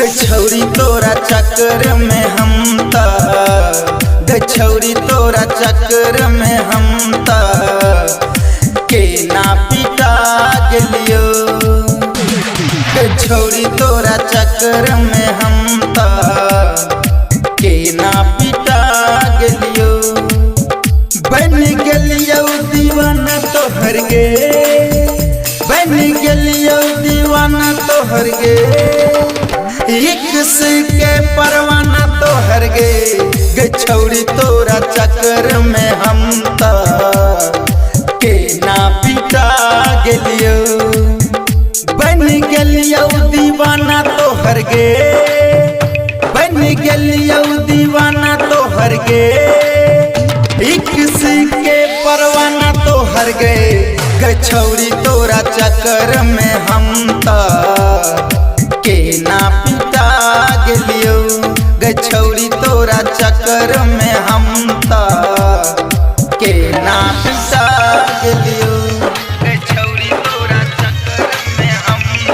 गछौरी तोरा चक्कर में हम गछौरी तोरा चक्कर में हम के ना पिटा गेलियो। गछौरी तोरा चक्कर में हम के ना पिटा गेलियो। बन गेलियो दीवाना तोहर गे, बन गेलियो दीवाना तोहर गे। एक के परवाना तोहर गे। गछौरी तोरा चक्कर में हम के ना पिटा गेलियो। बन गेलियो दीवाना तोहर गे, बन गेलियो दीवाना तोहर गे। एक के परवाना तोहर गे। गछौरी तोरा चक्कर में हम के ना पिटा गेलियो। गछौरी तोरा चक्कर में हम के ना पिटा गेलियो। गछौरी तोरा चक्कर में हम के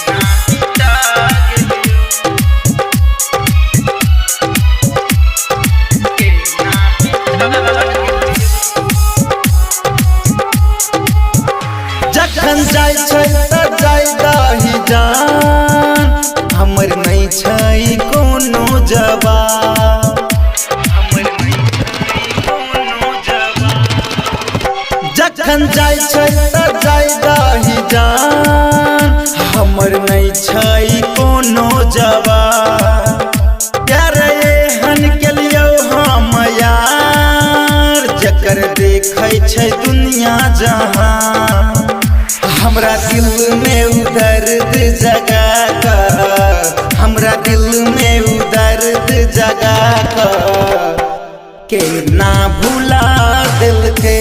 ना पिटा गेलियो। के ना पिटा जखन जाय छै त जाय दही जान। हमर नहीं छै कोनो जवाब, हमर नहीं छै कोनो जवाब। जखन जाय छै त जाय दही जान। हमर नहीं छै कोनो जवाब। प्यार एहन केलियो हम यार, जकर देखै छै दुनिया जहान। हमरा दिल में उ दर्द जगा कर, हमरा दिल में उ दर्द जगा कर के ना भुला दिल के।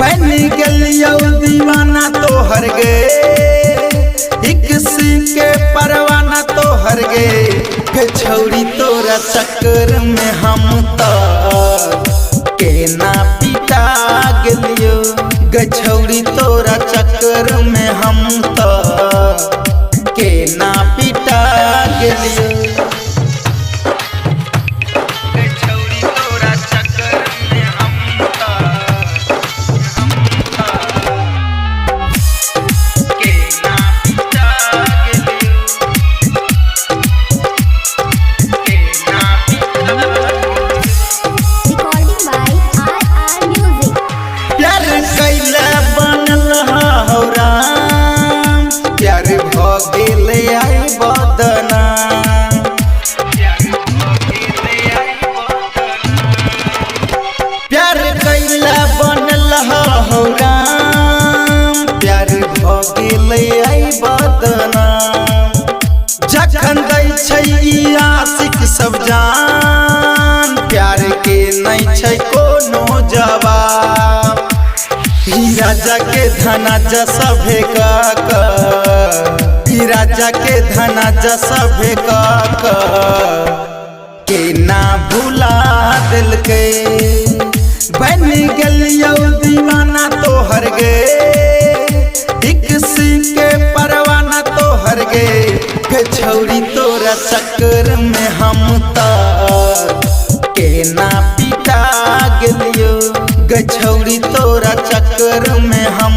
बन गेलियो दीवाना तोहर गे। एक के परवाना तोहर गे। गछौरी तोरा चक्कर में हम के ना पिटा गेलियो। गछौरी तोरा चक्कर में हम के ना पिटा गेलियो। गछौरी तोरा चक्कर में हम के ना पिटा गेलियो। के ना पिटा Recording by RR Music. प्यार कैला बनल हो राम, प्यार भ गेल आई बदनाम। प्यार कैला बनल हो राम, प्यार भ गेल आई बदनाम। जखन दै छै ई आशिक सब जान, प्यार के नहीं छै कोनो जवाब। ही राजा के धना सभे ही राजा के धना सभे के ना भुला दिल के। बन गेलियो दीवाना तोहर गे। एक के परवाना तोहर गे। गछौरी तोरा चक्कर में हम के ना पिटा गेलियो। गछौरी तोरा चक्कर में हम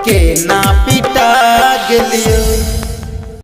के ना पिटा गेलियो।